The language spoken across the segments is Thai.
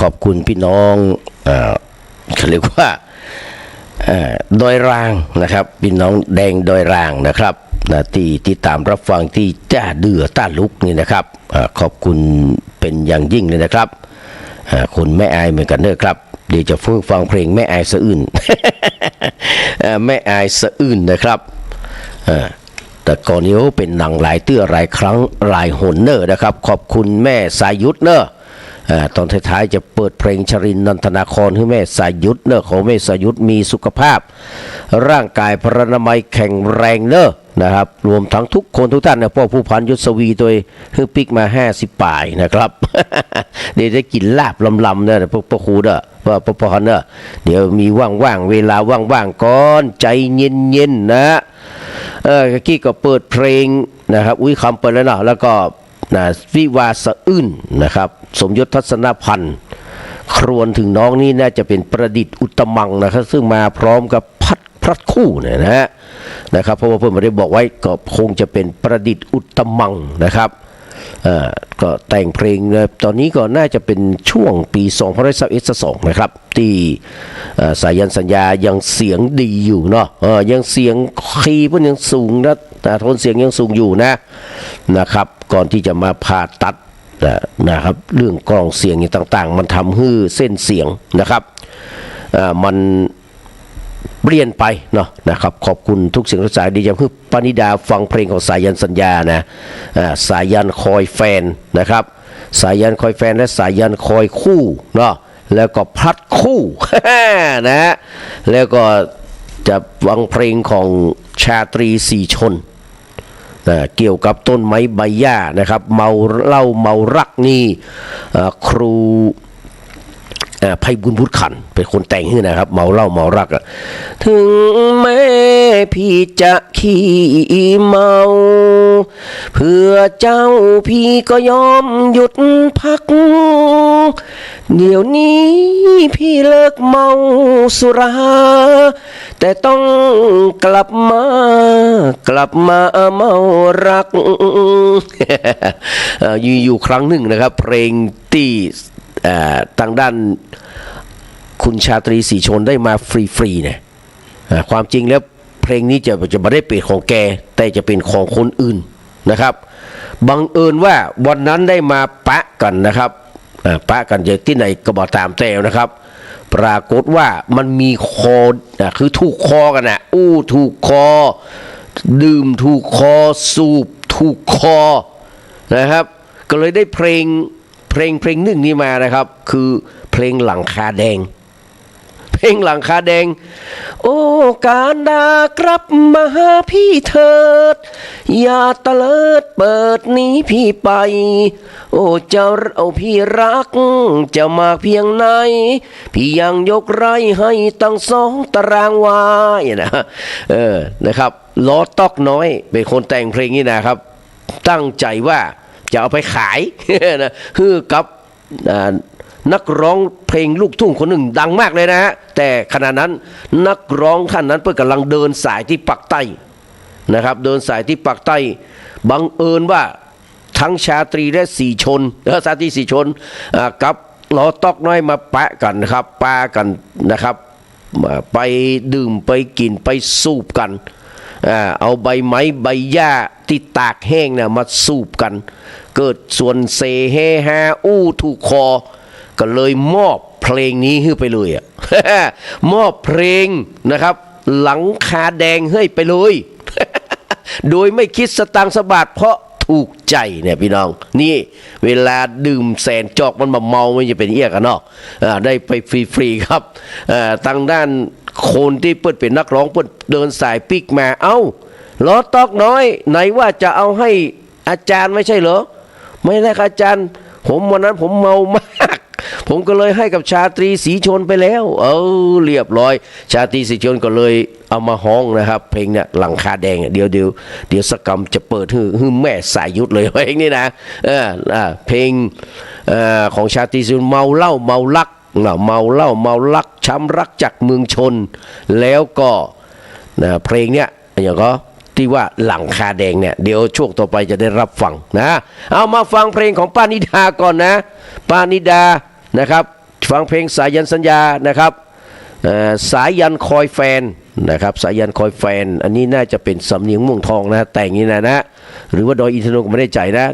ขอบคุณพี่น้องเขาเรียกว่าดอยรางนะครับพี่น้องแดงดอยรางนะครับที่ตามรับฟังที่จ้าเดือต้าลุกนี่นะครับขอบคุณเป็นอย่างยิ่งเลยนะครับคุณแม่อายเหมือนกันเด้อครับเดี๋ยวจะฟังเพลงแม่อายสะอื้น แม่อายสะอื้นนะครับแต่ก่อนนี้เป็นหนังหลายเตื้อหลายครั้งหลายหนเนอนะครับขอบคุณแม่สายุทธเนอะตอนท้ายๆจะเปิดเพลงชรินนันทนาครให้แม่สายุทธเนอะขอแม่สายุทธมีสุขภาพร่างกายพรรณนามัยแข็งแรงเนอะนะครับรวมทั้งทุกคนทุกท่านนะพ่อผู้พันยศวีโดยฮึ่งปิกมา50ป่ายนะครับ เดี๋ยวจะกินลาบลำๆเนอะพวกพ่อครูเนอะว่าพ่อพรเนอะเดี๋ยวมีว่างๆเวลาว่างๆก่อนใจเย็นๆนะกี้ก็เปิดเพลงนะครับอุ้ยคำเปิดแล้วเนาะแล้วก็วิวาสะอื้นนะครับสมยศทัศนพันธ์ครวญถึงน้องนี่น่าจะเป็นประดิษฐ์อุตมังนะครับซึ่งมาพร้อมกับพระคู่เนี่ยนะครับเพราะว่าเพื่อนไม่ได้บอกไว้ก็คงจะเป็นประดิษฐ์อุตมังนะครับก็แต่งเพลงตอนนี้ก็น่าจะเป็นช่วงปี2022นะครับที่สายันสัญญายังเสียงดีอยู่เนาะยังเสียงคีย์เพื่อนยังสูงนะโทนเสียงยังสูงอยู่นะครับก่อนที่จะมาผ่าตัดนะครับเรื่องกล้องเสียงต่างๆมันทำให้เส้นเสียงนะครับมันเปลี่ยนไปเนาะนะครับขอบคุณทุกเสียงทุกสายดีจังคือปณิดาฟังเพลงของสายันสัญญานะสายันคอยแฟนนะครับสายันคอยแฟนและสายันคอยคู่เนาะแล้วก็พัดคู่ นะแล้วก็จะฟังเพลงของชาตรีสีชนเกี่ยวกับต้นไม้ใบหญ้านะครับเมาเหล้าเมารักนี่ครูไพบุญพุทธขันเป็นคนแต่งให้นะครับเมาเหล้าเมารักถึงแม้พี่จะขี้เมาเพื่อเจ้าพี่ก็ยอมหยุดพักเดี๋ยวนี้พี่เลิกเมาสุราแต่ต้องกลับมาเมารัก อยู่ครั้งหนึ่งนะครับเพลงที่ทางด้านคุณชาตรีสีชนได้มาฟรีๆเนี่ยความจริงแล้วเพลงนี้จะไม่ได้เป็นของแกแต่จะเป็นของคนอื่นนะครับบังเอิญว่าวันนั้นได้มาปะกันนะครับปะกันจากที่ไหนก็บอกตามแต่นะครับปรากฏว่ามันมีคอคือถูกคอกันถูกคอดื่มถูกคอสูบถูกคอนะครับก็เลยได้เพลงหนึ่งนี้มานะครับคือเพลงหลังคาแดงเพลงหลังคาแดงโอ้การดากลับมาหาพี่เถิดอย่าตะเลิดเปิดหนีพี่ไปโอ้เจ้าเอาพี่รักจะมากเพียงไหนพี่ยังยกไร่ให้ตั้ง2 ตารางวานะครับล้อตอกน้อยเป็นคนแต่งเพลงนี้นะครับตั้งใจว่าจะเอาไปขาย นะคือกับนักร้องเพลงลูกทุ่งคนหนึ่งดังมากเลยนะฮะแต่ขณะนั้นนักร้องท่านนั้นเพิ่งกำลังเดินสายที่ปากใต้นะครับเดินสายที่ปากใต้บังเอิญว่าทั้งชาตรีและสีชนชาตรีสีชนกับล้อตอกน้อยมาปะกันนะครับปะกันนะครับไปดื่มไปกินไปสูบกันเอาใบไม้ใบหญ้าที่ตากแห้งเนี่ยมาสูบกันเกิดส่วนเซเฮฮาถูกคอก็เลยมอบเพลงนี้ให้ไปเลย มอบเพลงนะครับหลังคาแดงให้ไปเลย โดยไม่คิดสตางค์สบาทเพราะถูกใจเนี่ยพี่น้องนี่เวลาดื่มแสนจอกมันมาเมาไม่จะเป็นเอี้ยกันเนาะได้ไปฟรีๆครับทางด้านคนที่เปิดเป็นนักร้องเปิดเดินสายปิกมาล้อตอกน้อยไหนว่าจะเอาให้อาจารย์ไม่ใช่เหรอไม่ได้อาจารย์ผมวันนั้นผมเมามากผมก็เลยให้กับชาตรีสีชนไปแล้วเรียบร้อยชาตรีสีชนก็เลยเอามาฮ้องนะครับเพลงเนี่ยหลังคาแดงเดี๋ยวสกรรมจะเปิดให้แม่สายยุทธเลยเพลงนี้นะเพลงของชาตรีสีชนเมาเหล้าเมาลักเมาเหล้าเมาลักช้ำรักจากเมืองชนแล้วก็เพลงเนี้ยอย่างก็ที่ว่าหลังคาแดงเนี่ยเดี๋ยวช่วงต่อไปจะได้รับฟังนะเอามาฟังเพลงของป้านิดาก่อนนะป้านิดานะครับ ฟังเพลงสายันสัญญานะครับสายันคอยแฟนนะครับสายันคอยแฟนอันนี้น่าจะเป็นสำเนียงม่วงทองนะแต่งนี้นะหรือว่าดอยอินทนนท์ก็ไม่ได้ใจนะ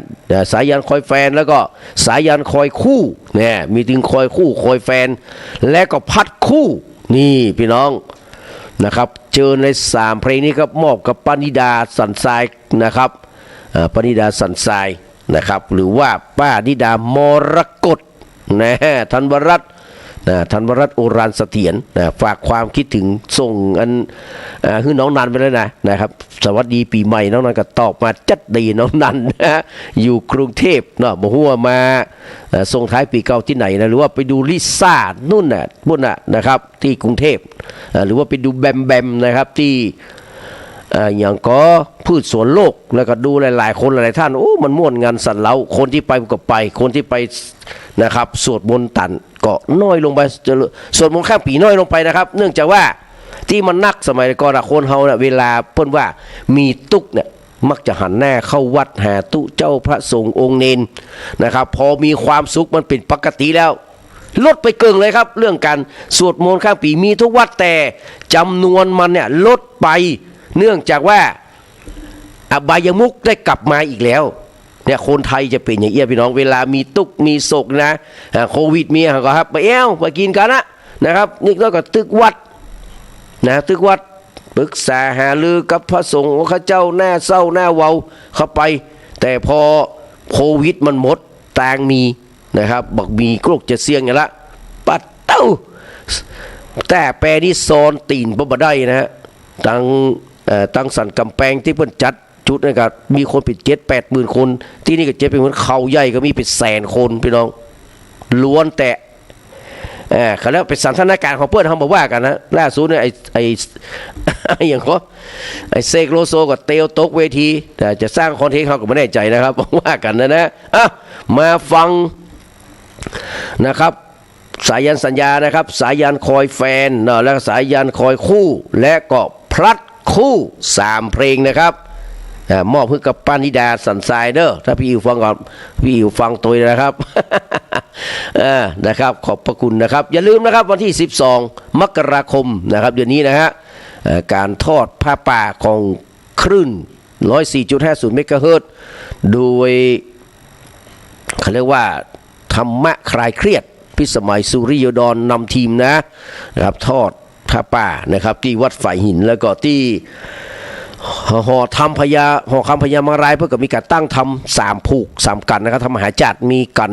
สายันคอยแฟนแล้วก็สายันคอยคู่เนี่ยมีถึงคอยคู่คอยแฟนและก็พัดคู่นี่พี่น้องนะครับเจอใน3เพลงนี้ครับมอบกับปณิดาสันทรายนะครับปณิดาสันทรายนะครับหรือว่าป้านิดามรกตนะธันวรัตน์ธันวรัตน์โอรานเสถียรฝากความคิดถึงส่งอันคือน้องนันไปเลยนะครับสวัสดีปีใหม่น้องนันก็ตอบมาจัดดีน้องนันนะอยู่กรุงเทพเนาะบอกว่ามาส่งท้ายปีเก่าที่ไหนนะหรือว่าไปดูลิซ่านู่นน่ะบุญนะครับที่กรุงเทพหรือว่าไปดูแบมแบมนะครับที่อย่างก็พืชสวนโลกแล้วก็ดูหลายๆคนหลายๆท่านโอ้มันม่วนงานสันเล้าคนที่ไปก็ไปคนที่ไปนะครับสวดมนต์ตันก็น้อยลงไปสวดมนต์ข้ามปีน้อยลงไปนะครับเนื่องจากว่าที่มันนักสมัยก่อนคนเฮาเวลาเพิ่นว่ามีตุกเนี่ยมักจะหันหน้าเข้าวัดหาตุเจ้าพระสงฆ์องค์เนนนะครับพอมีความสุขมันเป็นปกติแล้วลดไปเกินเลยครับเรื่องการสวดมนต์ข้ามปีมีทุกวัดแต่จำนวนมันเนี่ยลดไปเนื่องจากว่าอบายมุขได้กลับมาอีกแล้วเนี่ยคนไทยจะเป็นอย่างเอี้ยพี่น้องเวลามีตุกมีโศกนะโควิดมีก็ครับไปไปกินกันนะครับนี่แล้วก็ตึกวัดนะตึกวัดปรึกษาหารือกับพระสงฆ์ข้าเจ้าหน้าเศร้าหน้าเว้าเข้าไปแต่พอโควิดมันหมดต่างมีนะครับบักมีโรคจะเสี่ยงอย่างละปัดเต้าแต่แปรนี่โซนตีนบ่ได้นะฮะตั้งสันกำแพงที่เพิ่นจัดจุดนะครับมีคนปิด7-8 หมื่นคนที่นี่ก็เจ็บเป็นเหมือนเขาใหญ่ก็มีเป็น100,000 คนพี่น้องล้วนแต่เขาแล้วเป็นสันทนาการของเพื่อนเขาบอกว่ากันนะล่าสุดเนี่ยไอ้อย่างเขาไอ้เซกโลโซกับเตลตกเวทีแต่จะสร้างคอนเทนต์เขาก็ไม่แน่ใจนะครับว่ากันนะมาฟังนะครับสายันสัญญานะครับสายันคอยแฟนแล้วสายันคอยคู่และก็พลัดคู่3เพลงนะครับมอบให้กับปานิดาสันทรายเด้อถ้าพี่อยู่ฟังก่อนพี่อยู่ฟังตัวนะครับนะครับขอบพระคุณนะครับอย่าลืมนะครับวันที่12 มกราคมนะครับเดือนนี้นะฮะการทอดผ้าป่าของคลื่น 104.50 เมกะเฮิรตซ์โดยเขาเรียกว่าธรรมะคลายเครียดพิสมัยสุริยดรนำทีมนะครับทอดผ้าป่านะครับที่วัดฝ่ายหินแล้วก็ที่หอคำพญามารายเพื่อกับมีการตั้งทำ3 ผูก 3 กันนะครับทำมหาจัดมีกัน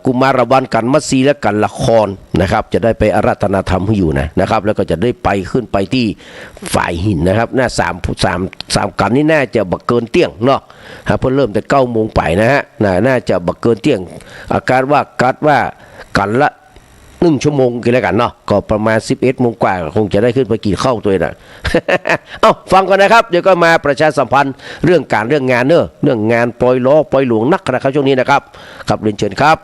กุมารวันกันมัตสีและกันละครนะครับจะได้ไปอาราธนาธรรมให้อยู่นะครับแล้วก็จะได้ไปขึ้นไปที่ฝ่ายหินนะครับหน้า3กันนี่น่าจะบักเกินเตี้ยงเนาะเพิ่งเริ่มแต่9 โมงไปนะฮะน่าจะบักเกินเตี้ยงอาการว่ากันละ1 ชั่วโมงกันแล้วกันเนาะก็ประมาณ11 โมงกว่าคงจะได้ขึ้นไปกินข้าวตัวน่ะ ฟังกันนะครับเดี๋ยวก็มาประชาสัมพันธ์เรื่องงานเรื่องงานปล่อยล้อปล่อยหลวงนักนะครับช่วงนี้นะครับครับเรียนเชิญครับ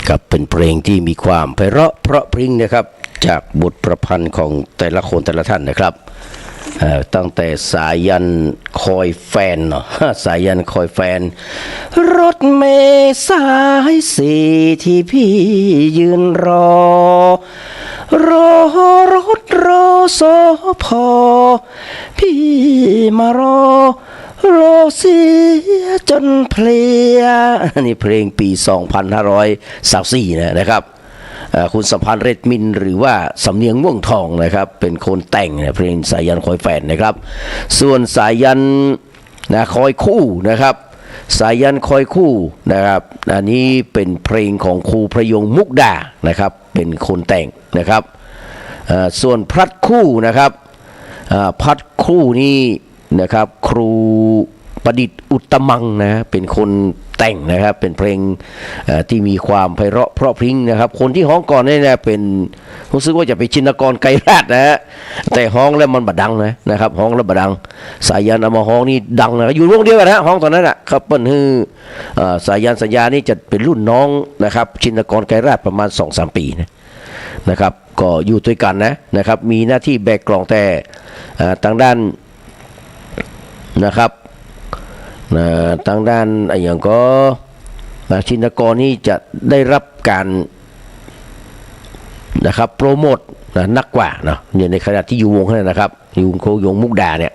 ครับเป็นเพลงที่มีความไพเราะเพราะพริ้งนะครับจากบทประพันธ์ของแต่ละคนแต่ละท่านนะครับตั้งแต่สายันคอยแฟนเนาะสายันคอยแฟนรถเมล์สายสี่ที่พี่ยืนรอรถรอสอพอพี่มารอเสียจนเพลียนี่เพลงปี2524นะครับคุณสัมพันธ์เรดมินหรือว่าสำเนียงม่วงทองนะครับเป็นคนแต่งเพลงสายันคอยแฟนนะครับส่วนสายันคอยคู่นะครับสายันคอยคู่นะครับอันนี้เป็นเพลงของครูพระยงมุกดานะครับเป็นคนแต่งนะครับส่วนพัดคู่นะครับพัดคู่นี้นะครับครูประดิษฐ์อุตตมังนะเป็นคนแต่งนะครับเป็นเพลงที่มีความไพเราะเพราะพริ้งนะครับคนที่ฮ้องก่อนนี่นะเป็นรู้สึกว่าจะเป็นชินกรไกรราชนะฮะแต่ฮ้องแล้วมันบดังนะครับฮ้องแล้วบดังสายันเอามาฮ้องนี่ดังนะอยู่วงเดียวกันนะฮ้องตอนนั้นครับเปิ้ลฮือสายันสัญญานี่จะเป็นรุ่นน้องนะครับชินกรไกรราชประมาณ 2-3 ปีนะครับก็อยู่ด้วยกันนะครับมีหน้าที่แบกกล่องแต่ทางด้านนะครับทางด้านอย่างก็ชินกรนี่จะได้รับการนะครับโปรโมทนักกว่าเนาะในขณะที่อยู่วงนั้นนะครับอยู่โคยงมุกดาเนี่ย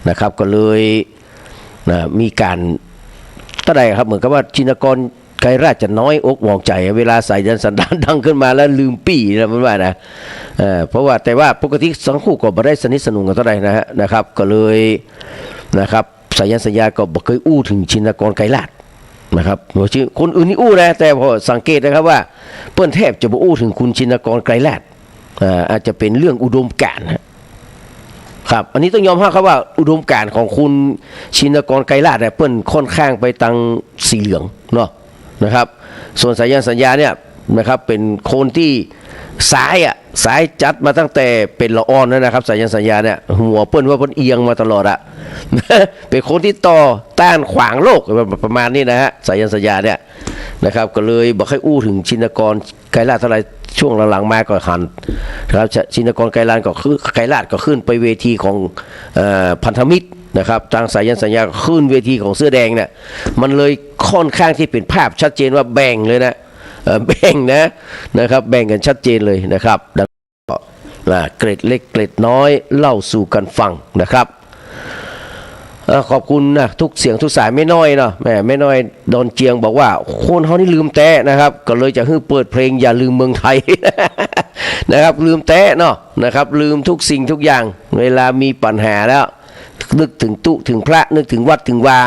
นะครับก็เลยมีการตั้งแต่ครับเหมือนกับว่าชินกรไกรราชจะน้อยอกมองใจเวลาสายยันสันดานดังขึ้นมาแล้วลืมปี่นะมันว่านะเพราะว่าแต่ว่าปกติสังคู่ก็ไม่ได้สนิทสนมกันเท่าไหร่นะครับก็เลยนะครับสายันสัญญาก็บอกเคยอู้ถึงชินกรไกรราชนะครับชื่อคนอื่นนี่อู้นะแต่พอสังเกตนะครับว่าเปิ้นแทบจะบอกอู้ถึงคุณชินกรไกรราชอาจจะเป็นเรื่องอุดมการณ์ครับอันนี้ต้องยอมรับครับว่าอุดมการณ์ของคุณชินกรไกรราชเนี่ยเปิ้นค่อนข้างไปทางสีเหลืองเนาะนะครับส่วนสายันสัญญาเนี่ยนะครับเป็นคนที่สายจัดมาตั้งแต่เป็นละอ่อนนะครับสายันสัญญาเนี่ยหัวเปิ้นว่าเปิ้นเอียงมาตลอดเป็นคนที่ต่อต้านขวางโลกประมาณนี้นะฮะสายันสัญญาเนี่ยนะครับก็เลยบอกให้อู้ถึงชินกรไกรราชเท่าไรช่วงหลังๆมาก็หันครับชินกรไกรราชก็คือไกรราชก็ขึ้นไปเวทีของพันธมิตรนะครับทางสายันสัญญาขึ้นเวทีของเสื้อแดงเนี่ยมันเลยค่อนข้างที่เป็นภาพชัดเจนว่าแบ่งเลยแบ่งนะครับแบ่งกันชัดเจนเลยนะครับเกร็ดเล็กเกร็ดน้อยเล่าสู่กันฟังนะครับขอบคุณนะทุกเสียงทุกสายไม่น้อยเนาะไม่น้อยดอนเจียงบอกว่าคนเขานี่ลืมแต้นะครับก็เลยจะเปิดเพลงอย่าลืมเมืองไทย นะครับลืมแต้เนาะนะครับลืมทุกสิ่งทุกอย่างเวลามีปัญหาแล้วนึกถึงตุถึงพระนึกถึงวัดถึงวา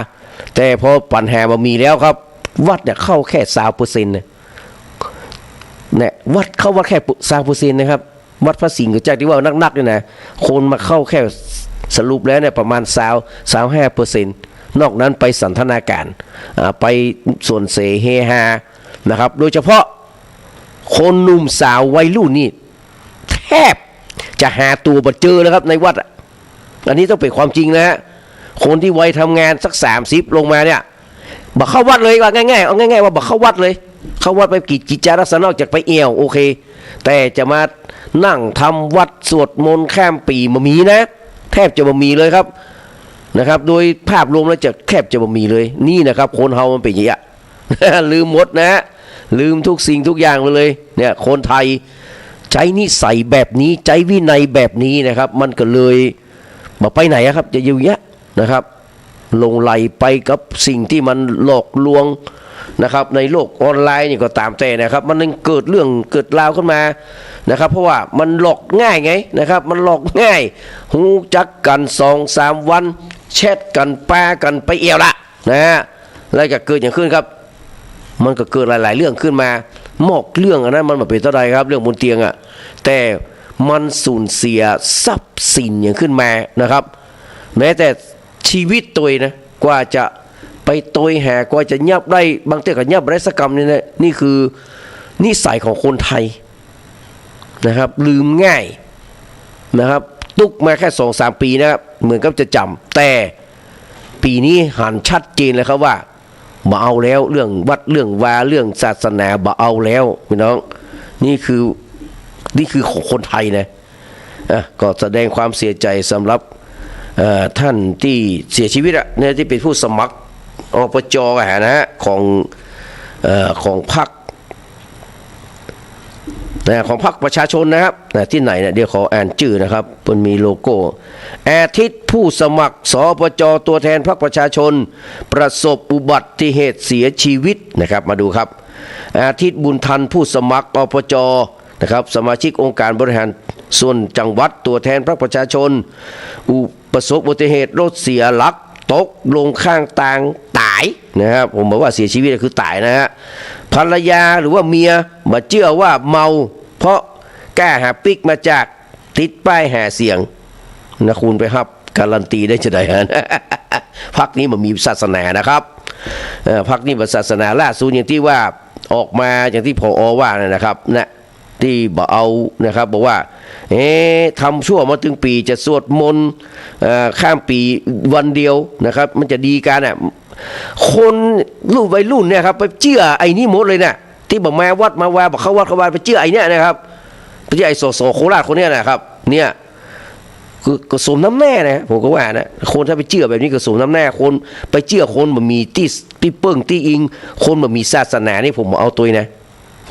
แต่พอปัญหามามีแล้วครับวัดเนี่ยเข้าแค่20%เนี่ยวัดเข้าวัดแค่20%นะครับวัดพระสิงห์กับจากที่ว่านักๆเนี่ยนะคนมาเข้าแค่สรุปแล้วเนี่ยประมาณ25%นอกนั้นไปสันทนาการไปส่วนเสเฮฮานะครับโดยเฉพาะคนหนุ่มสาววัยรุ่นนี่แทบจะหาตัวบ่เจอแล้วครับในวัดอันนี้ต้องเป็นความจริงนะฮะคนที่วัยทำงานสัก30ลงมาเนี่ยบอกเข้าวัดเลยว่าง่ายๆเอาง่ายๆว่าบอกเข้าวัดเลยเข้าวัดไปกิจลักษณะนอกจากไปเอี่ยวโอเคแต่จะมานั่งทำวัดสวดมนต์ข้ามปีมามีนะแทบจะบ่มีเลยครับนะครับโดยภาพรวมแล้วจะแทบจะบ่มีเลยนี่นะครับคนเฮามันเป็นอย่างนี้ลืมหมดนะลืมทุกสิ่งทุกอย่างเลยเนี่ยคนไทยใจนิสัยแบบนี้ใจวินัยแบบนี้นะครับมันก็เลยมาไปไหนครับจะอยู่เงี้ยนะครับลงไหลไปกับสิ่งที่มันหลอกลวงนะครับในโลกออนไลน์นี่ก็ตามแต่นะครับมันเกิดเรื่องเกิดราวขึ้นมานะครับเพราะว่ามันหลอกง่ายไงนะครับมันหลอกง่ายหูจักกัน 2-3 วันแชทกันปากันไปเอี่ยวละนะฮะแล้วจะเกิดอย่างขึ้นครับมันก็เกิดหลายๆเรื่องขึ้นมาหมอกเรื่องอันนั้นมันมาเป็นเท่าไรครับเรื่องบนเตียงแต่มันสูญเสียทรัพย์สินอย่างขึ้นมานะครับแม้แต่ชีวิตตัวนะกว่าจะไปตัวแห่กว่าจะยับได้บางเตื้อกับยับได้สักกรรมนี่นะนี่คือนิสัยของคนไทยนะครับลืมง่ายนะครับตุกมาแค่ 2-3 ปีนะครับเหมือนกับจะจำแต่ปีนี้หันชัดเจนเลยครับว่า บ่เอาแล้วเรื่องวัดเรื่องวาเรื่องศาสนาบ่เอาแล้วพี่น้องนี่คือของคนไทยนะก็แสดงความเสียใจสำหรับท่านที่เสียชีวิตเนี่ยที่เป็นผู้สมัครอบจนะฮะของพรรคของพรรคประชาชนนะครับที่ไหนเนี่ยเดี๋ยวขออ่านชื่อนะครับมันมีโลโก้อาทิตย์ผู้สมัครสปจตัวแทนพรรคประชาชนประสบอุบัติเหตุเสียชีวิตนะครับมาดูครับอาทิตย์บุญทันผู้สมัครอบจนะครับสมาชิกองค์การบริหารส่วนจังหวัดตัวแทนพรรคประชาชนประสบอุบัติเหตุรถเสียหลักตกลงข้างทางตายนะครับผมบอกว่าเสียชีวิตคือตายนะฮะภรรยาหรือว่าเมียมาเชื่อว่าเมาเพราะแก้หาปิกมาจากติดป้ายหาเสียงนะคุณไปครับการันตีได้จะได้ฮะพรรคนี้มันมีศาสนานะครับพรรคนี้เป็นศาสนาล่าสุดอย่างที่ว่าออกมาอย่างที่ผอ.ว่านะครับนะที่บอกเอานะครับบอกว่าทำชั่วมาถึงปีจะสวดมนต์ข้ามปีวันเดียวนะครับมันจะดีกันอ่ะคนรุ่นวัยรุ่นเนี่ยครับไปเชื่อไอ้นี่หมดเลยนะที่บอกมาวัดมาวาบอกเขาวัดเขาวาไปเชื่อไอ้เนี่ยนะครับไปเชื่อไอ้โสโคราชคนเนี้ยนะครับเนี่ยคือก็สมน้ำแน่นะผมก็ว่านะคนถ้าไปเชื่อแบบนี้ก็สมน้ำแน่คนไปเชื่อคนมันมีที่เปิ้งที่อิงคนมันมีศาสนานี่ผมเอาตัวนะ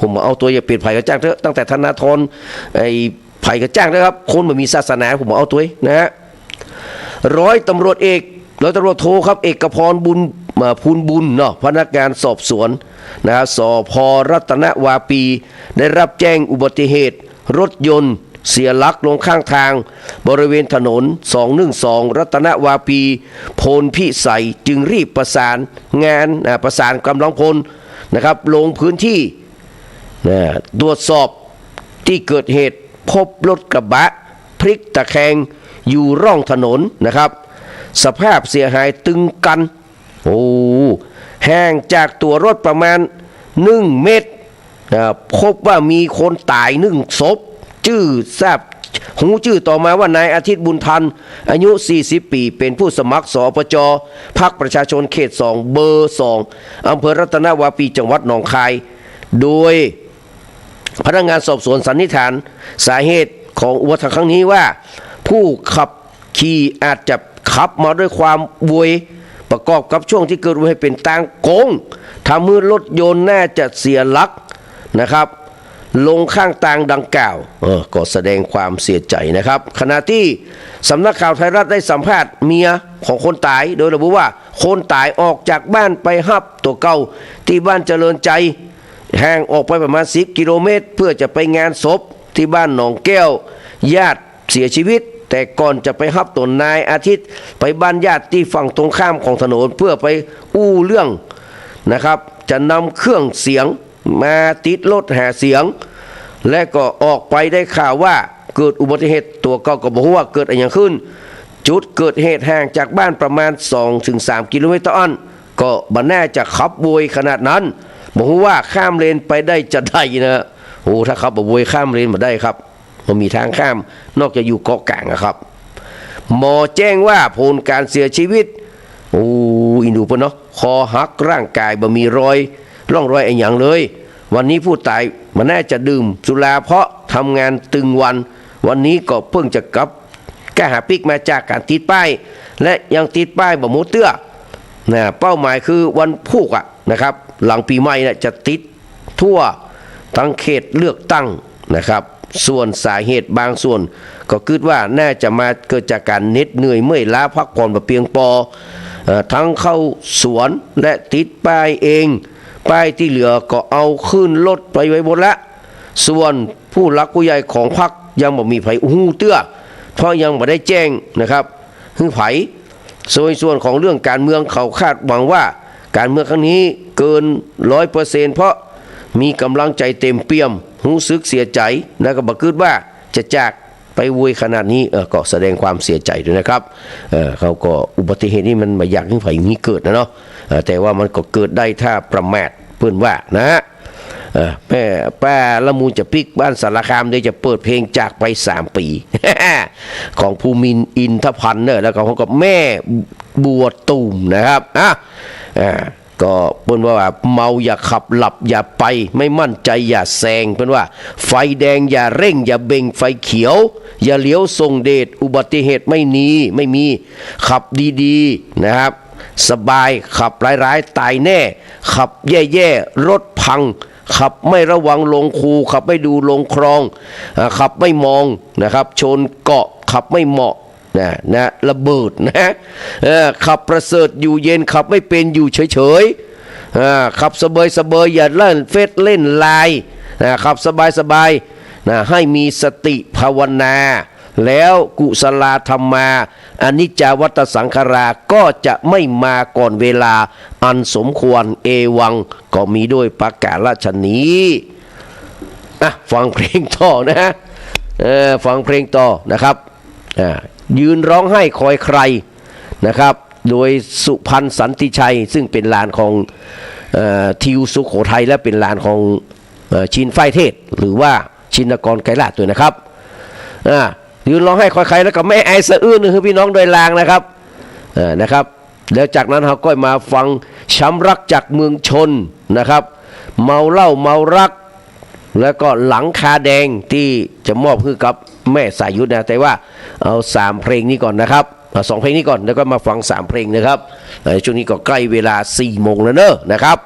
ผมเอาตัวอย่าเปลี่ยนไผ่กระจ้างเถอะตั้งแต่ธนาธรไอ้ไผ่กระจ้างนะครับคนมันมีศาสนาผมเอาตัวนะฮะร้อยตำรวจโทครับเอกพรพูนบุญเนาะพนักงานสอบสวนนะครับสพ.รัตนวาปีได้รับแจ้งอุบัติเหตุรถยนต์เสียหลักลงข้างทางบริเวณถนน212รัตนวาปีโพนพิสัยจึงรีบประสานกำลังพลนะครับลงพื้นที่ตรวจสอบที่เกิดเหตุพบรถกระบะพลิกตะแคงอยู่ร่องถนนนะครับสภาพเสียหายตึงกันห่างจากตัวรถประมาณ1 เมตรพบว่ามีคนตาย1 ศพชื่อต่อมาว่านายอาทิตย์บุญทันอายุ40 ปีเป็นผู้สมัครสปจพรรคประชาชนเขต2เบอร์2อำเภอรัตนวาปีจังหวัดหนองคายโดยพนักงานสอบสวนสันนิษฐานสาเหตุของอุบัติเหตุครั้งนี้ว่าผู้ขับขี่อาจจะขับมาด้วยความโวยประกอบกับช่วงที่เกิดอุบัติเหตุเป็นทางโค้งทำให้รถยนต์น่าจะเสียหลักนะครับลงข้างทางดังกล่าวก็แสดงความเสียใจนะครับขณะที่สำนักข่าวไทยรัฐได้สัมภาษณ์เมียของคนตายโดยระบุว่าคนตายออกจากบ้านไปฮับตัวเก่าที่บ้านเจริญใจห่างออกไปประมาณ10 กิโลเมตรเพื่อจะไปงานศพที่บ้านหนองแก้วญาติเสียชีวิตแต่ก่อนจะไปฮับตัวนายอาทิตย์ไปบ้านญาติที่ฝั่งตรงข้ามของถนนเพื่อไปอู้เรื่องนะครับจะนำเครื่องเสียงมาติดรถหาเสียงและก็ออกไปได้ข่าวว่าเกิดอุบัติเหตุตัวก็บอกว่าเกิดอะไรอย่างขึ้นจุดเกิดเหตุห่างจากบ้านประมาณ 2-3 กิโลเมตรก็บันแน่จะขับโวยขนาดนั้นบอกว่าข้ามเลนไปได้จะได้นะถ้าขับโวยข้ามเลนมาได้ครับมันมีทางข้ามนอกจากอยู่เกาะกลางนะครับหมอแจ้งว่าผลการเสียชีวิตอินดูปะเนาะคอหักร่างกายบ่มีร่องรอยอะไรอย่างเลยวันนี้ผู้ตายมันน่าจะดื่มสุราเพราะทำงานตึงวันนี้ก็เพิ่งจะกลับแก้หาปิกมาจากการติดป้ายและยังติดป้ายบ่หมูเตื้อเป้าหมายคือวันพุธนะครับหลังปีใหม่จะติดทั่วทั้งเขตเลือกตั้งนะครับส่วนสาเหตุบางส่วนก็คิดว่าน่าจะมาเกิดจากการเหน็ดเหนื่อยเมื่อยล้าพักผ่อนแบบเพียงพอทั้งเข้าสวนและติดป้ายเองป้ายที่เหลือก็เอาขึ้นรถไปไว้บนละส่วนผู้หลักผู้ใหญ่ของพรรคยังบ่มีไผหูเตื้อเพราะยังบ่ได้แจ้งนะครับคือไผส่วนของเรื่องการเมืองเขาคาดหวังว่าการเมืองครั้งนี้เกิน 100% เพราะมีกำลังใจเต็มเปี่ยมรู้สึกเสียใจแล้วก็บ่คิดว่าจะจากไปโวยขนาดนี้ก็แสดงความเสียใจด้วยนะครับเขาก็อุบัติเหตุนี้มันไม่อยากให้ไผมีเกิดนะเนาะแต่ว่ามันก็เกิดได้ถ้าประมาทเพื่อนว่านะฮะป้าละมูลจะปิกบ้านสารคามเดี๋ยวจะเปิดเพลงจากไป3 ปี ของภูมินทร์อินทพันธ์เนี่ยแล้วก็เขากับแม่บัวตูมนะครับ ก็เปิ้นว่าเมาอย่าขับหลับอย่าไปไม่มั่นใจอย่าแซงเปิ้นว่าไฟแดงอย่าเร่งอย่าเบ่งไฟเขียวอย่าเลี้ยวส่งเดชอุบัติเหตุไม่มีขับดีๆนะครับสบายขับร้ายๆตายแน่ขับแย่ๆรถพังขับไม่ระวังลงคูขับไม่ดูลงคลองขับไม่มองนะครับชนเกาะขับไม่เหมาะนะระเบิดนะขับประเสริฐอยู่เย็นขับไม่เป็นอยู่เฉยๆขับสบายอย่าเล่นเฟซเล่นไลน์ขับสบายนะให้มีสติภาวนาแล้วกุศลธรรมาอนิจจวัตสังขาราก็จะไม่มาก่อนเวลาอันสมควรเอวังก็มีด้วยประกาศฉะนี้ฟังเพลงต่อนะฟังเพลงต่อนะครับยืนร้องไห้คอยใครนะครับโดยสุพรรณสันติชัยซึ่งเป็นลานของทิวสุโขทัยและเป็นลานของชินไฟเทศหรือว่าชินกรไกรลาดด้วยนะครับยืนร้องไห้คอยใครแล้วก็แม่ไอสะอื้นคือพี่น้องโดยลางนะครับนะครับแล้วจากนั้นเราก็มาฟังช้ำรักจากเมืองชนนะครับเมาเหล้าเมารักแล้วก็หลังคาแดงที่จะมอบให้กับแม่สายุทธนะแต่ว่าเอา3เพลงนี้ก่อนนะครับ2เพลงนี้ก่อนแล้วก็มาฟัง3เพลงนะครับช่วงนี้ก็ใกล้เวลา4 โมงแล้วเนอะนะครับ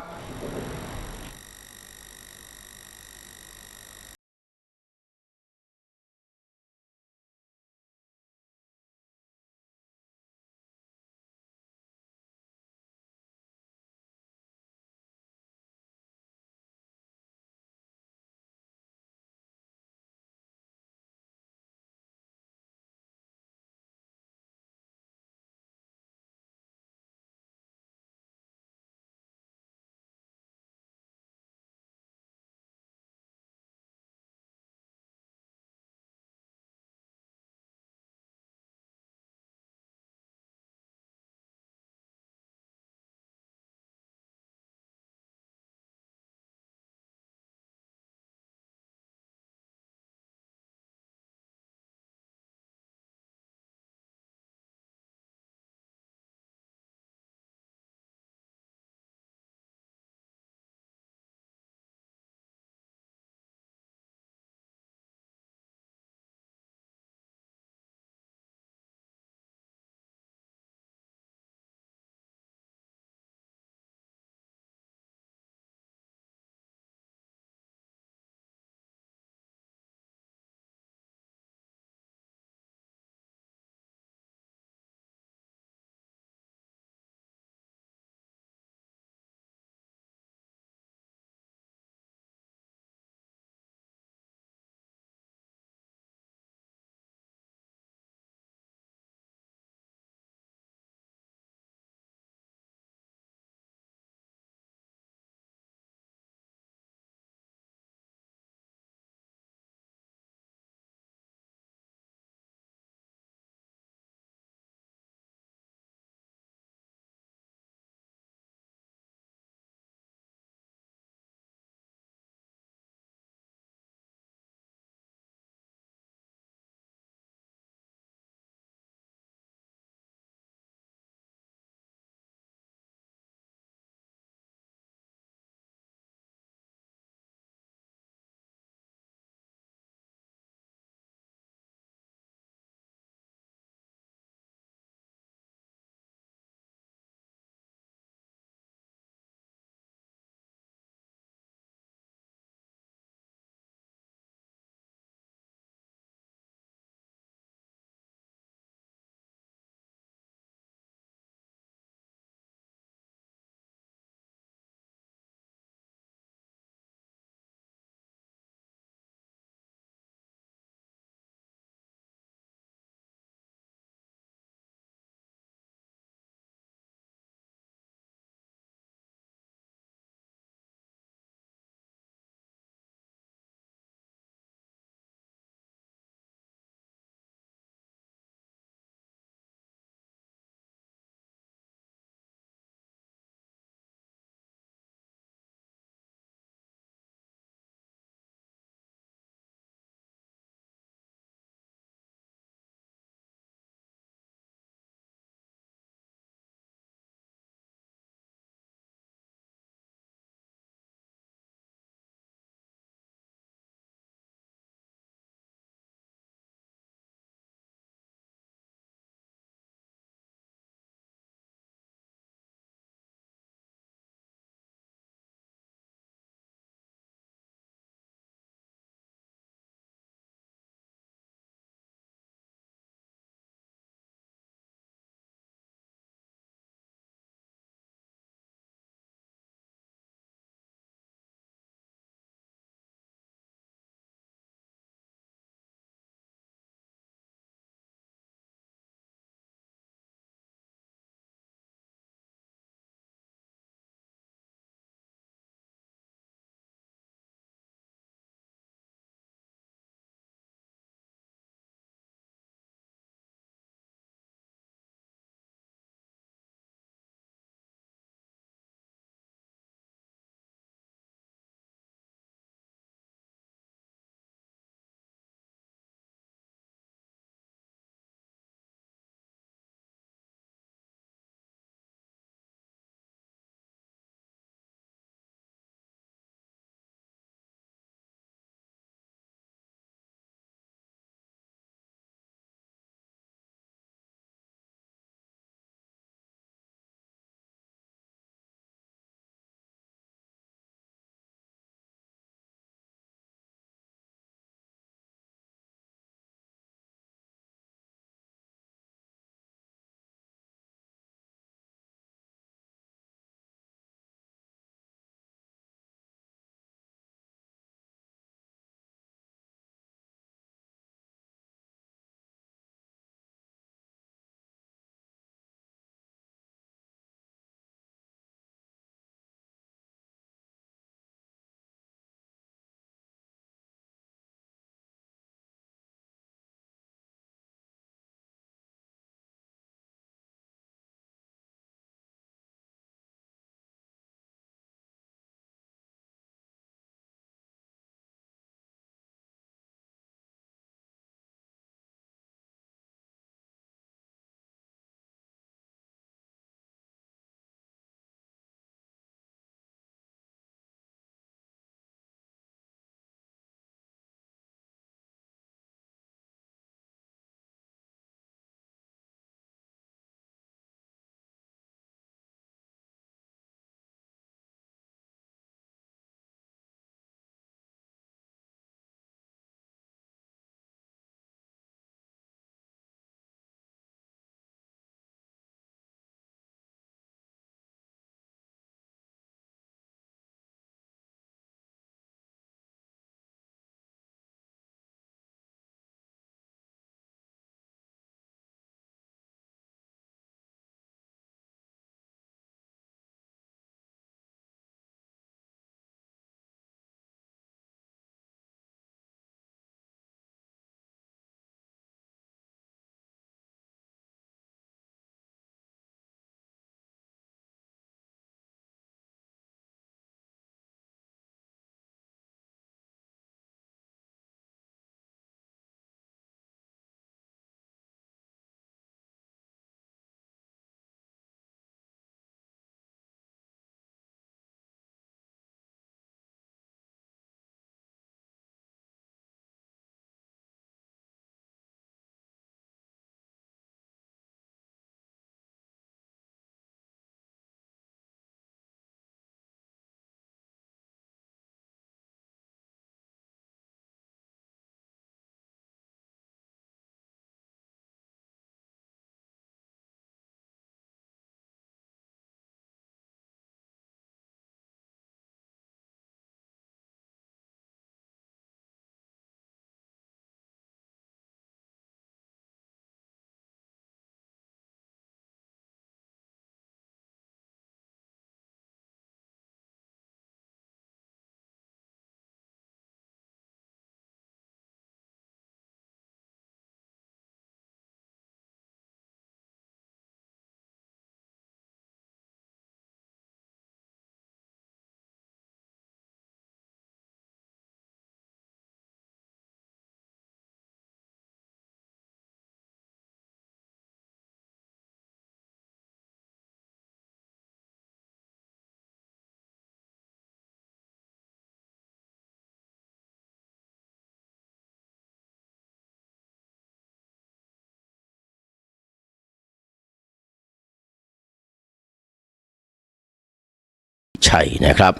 ชัยนะครับ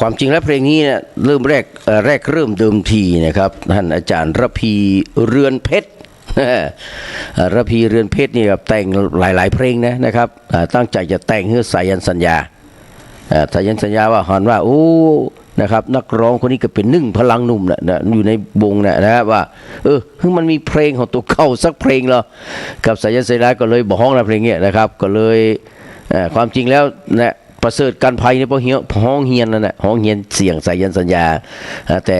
ความจริงแล้วเพลงนี้เนี่ยเริ่มแรกเริ่มเดิมทีนะครับท่านอาจารย์ระพีเรือนเพชรระพีเรือนเพชรนี่ครับแต่งหลายๆเพลงนะครับตั้งใจจะแต่งเพื่อสายันสัญญาสายันสัญญาว่าหอนว่าโอ้นะครับนักร้องคนนี้ก็เป็นหนึ่งพลังหนุ่มนะอยู่ในวงนะครับว่ามันมีเพลงของตัวเข้าสักเพลงเหรอกับสายันสัญญาก็เลยบอกห้องนะเพลงเนี้ยนะครับก็เลยความจริงแล้วนะประเสริฐกันภัยเนี่ยพอห้องเฮียนนั่นแหละห้องเฮียนเสียงสายันสัญญาแต่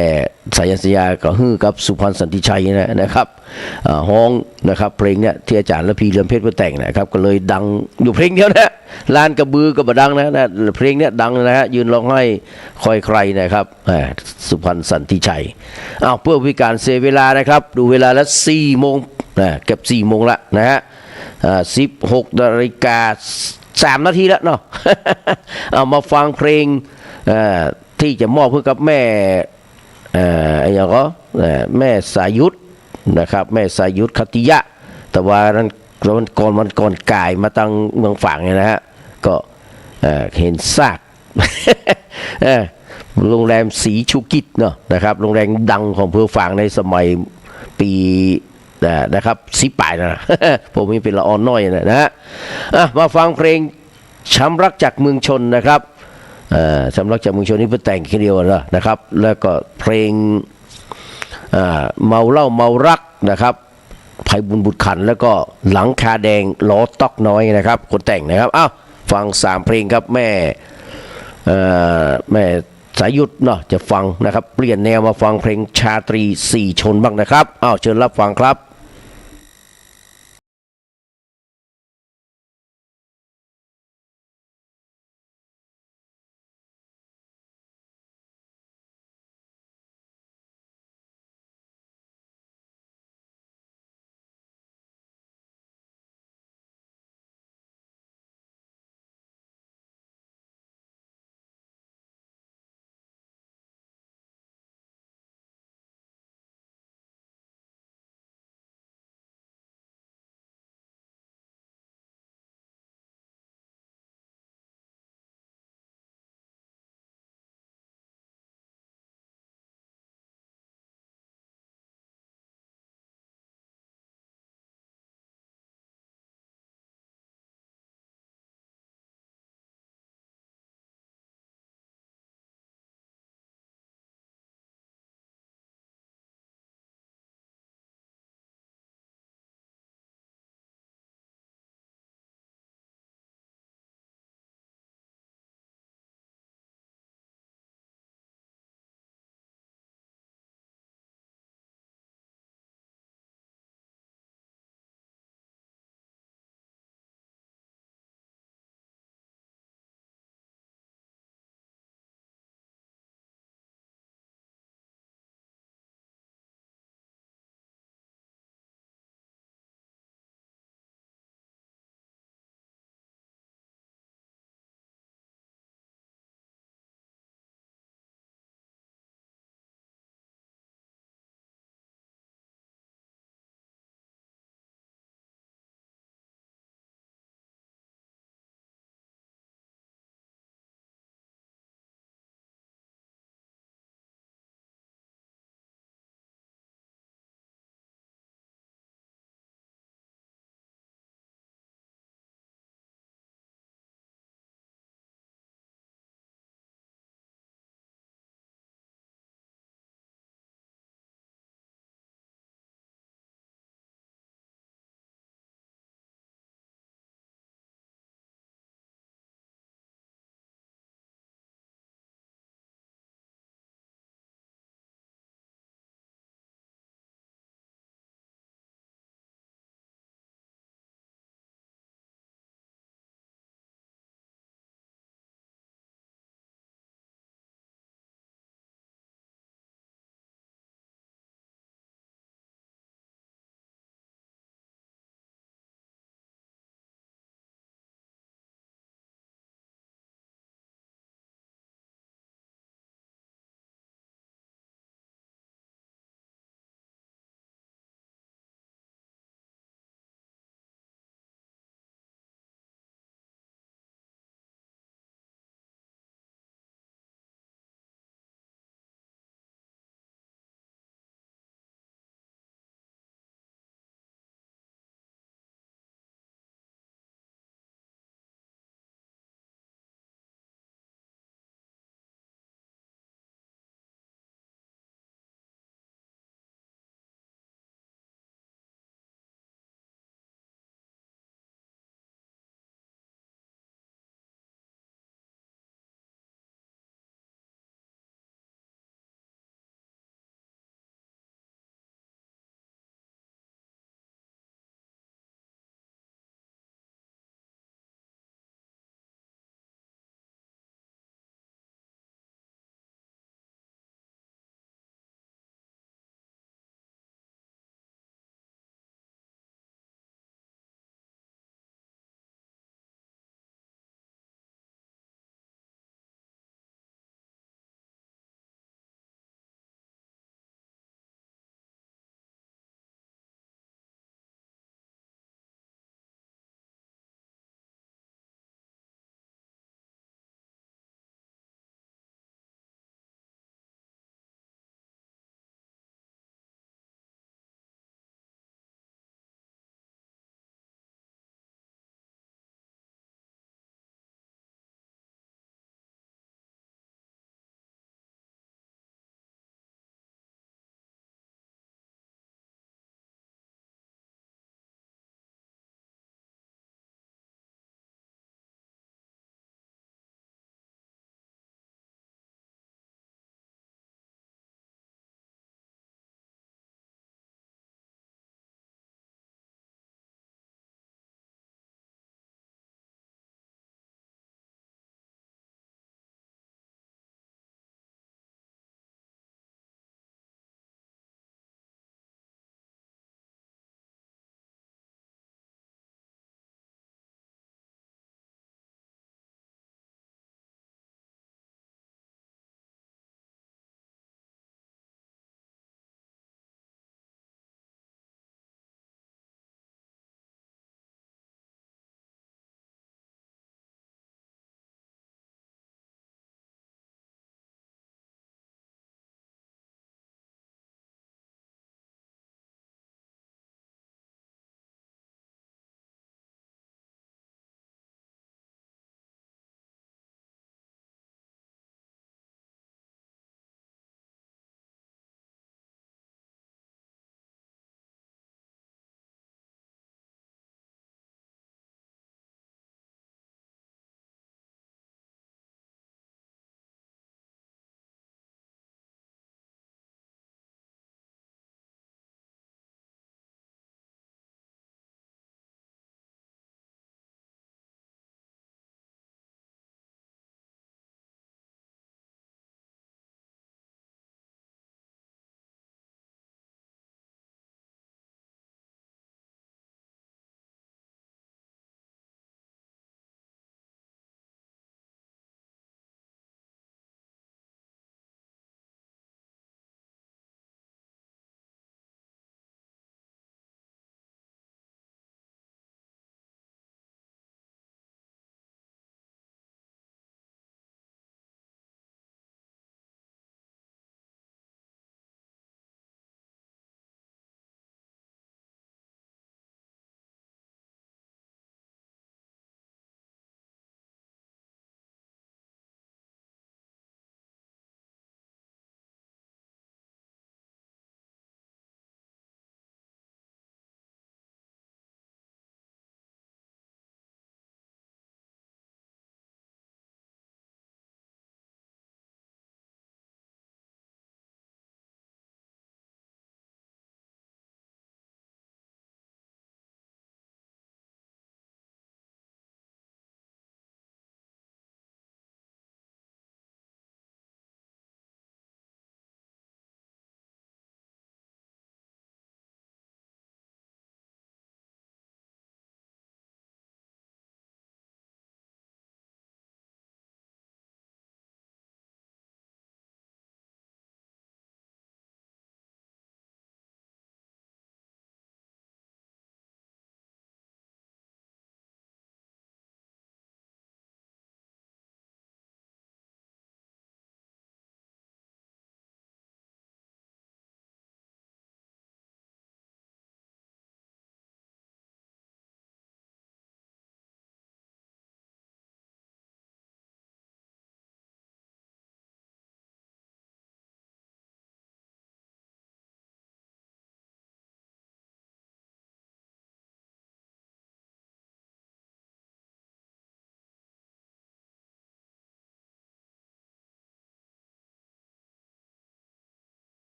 สายันสัญญาก็ฮือกับสุพรรณสันติชัยนะครับห้องนะครับเพลงเนี่ยที่อาจารย์ระพีเรือนเพชรแต่งนะครับก็เลยดังอยู่เพลงเดียวนะลานกระบือก็บ่ดังนะเพลงเนี้ยดังนะฮะยืนร้องไห้คอยใครนะครับสุพรรณสันติชัยเพื่อวิการเสียเวลานะครับดูเวลาแล้ว4 โมงเกือบ4 โมงละนะฮะ16:03 นาทีแล้วเนาะ เอามาฟังเพลงที่จะมอบเพื่อกับแม่อย่างก็แม่สายุทธนะครับแม่สายุทธคติยะแต่ว่านั้นมันก่อนกายมาตั้งเมืองฝางเนี่ยนะฮะก็เห็นซาก โรงแรมสีชูกิจเนาะนะครับโรงแรมดังของเพื่อฝางในสมัยปีนะครับ18นะ ผมมีเป็นละออนน้อยนะฮะมาฟังเพลงช้ำรักจากเมืองชนนะครับช้ำรักจากเมืองชนนี่เพื่อแต่งแค่เดียวนะครับแล้วก็เพลงเมาเหล้าเมารักนะครับไพบุญบุตรขันแล้วก็หลังคาแดงล้อต๊อกน้อยนะครับคนแต่งนะครับฟัง3 เพลงครับแม่สายุทธเนาะจะฟังนะครับเปลี่ยนแนวมาฟังเพลงชาตรีสี่ชนบ้างนะครับเชิญรับฟังครับ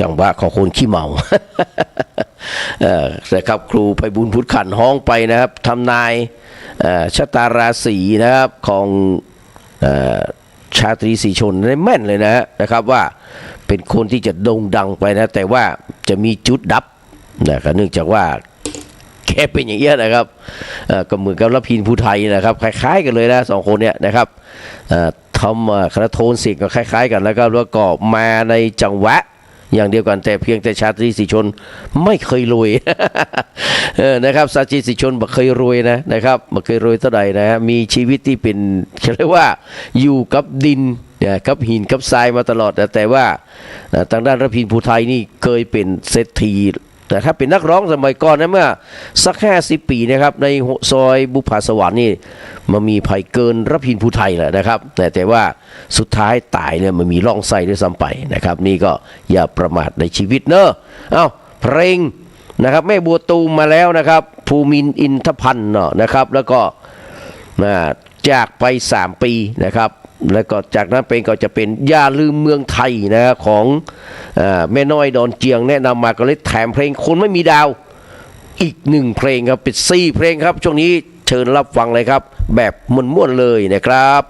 จังหวะของคนขี้เมานะครับครูไพบูลย์พุทธขันธ์ฮ้องไปนะครับทำนายชะตาราศีนะครับของชาตรีศรีชนได้แม่นเลยนะครับว่าเป็นคนที่จะโด่งดังไปนะแต่ว่าจะมีจุดดับนะครับเนื่องจากว่าแค่เป็นอย่างเงี้ยนะครับก็เหมือนกับระพินภูไทยนะครับคล้ายๆกันเลยนะสองคนเนี่ยนะครับทำคณะโทนเสียงก็คล้ายๆกันแล้วก็มาในจังหวะอย่างเดียวกันแต่เพียงแต่ชาตรีศรีชนไม่เคยรวย นะครับชาตรีศรีชนบ่เคยรวยนะครับบ่เคยรวยเท่าใดนะฮะมีชีวิตที่เป็นเรียกว่าอยู่กับดินกับหินกับทรายมาตลอดแต่ว่าทางด้านระพินภูไทยนี่เคยเป็นเศรษฐีแต่ถ้าเป็นนักร้องสมัยก่อนนะเมื่อสัก50 ปีนะครับในซอยบุพภาสวรรค์นี่มันมีภัยเกินระพินภูไทยแหละนะครับแต่ว่าสุดท้ายตายเนี่ยมันมีร่องไส้ด้วยซ้ำไปนะครับนี่ก็อย่าประมาทในชีวิตเนอะเอ้าเพลงนะครับแม่บัวตูมมาแล้วนะครับภูมินทร์อินทพันธ์เนาะนะครับแล้วก็จากไป3 ปีนะครับแล้วก็จากนั้นเป็นก็จะเป็นอย่าลืมเมืองไทยนะของแม่น้อยดอนเจียงแนะนำมาก็เลยแถมเพลงคนไม่มีดาวอีก1 เพลงครับเป็น4 เพลงครับช่วงนี้เชิญรับฟังเลยครับแบบม่วนๆเลยนะครับ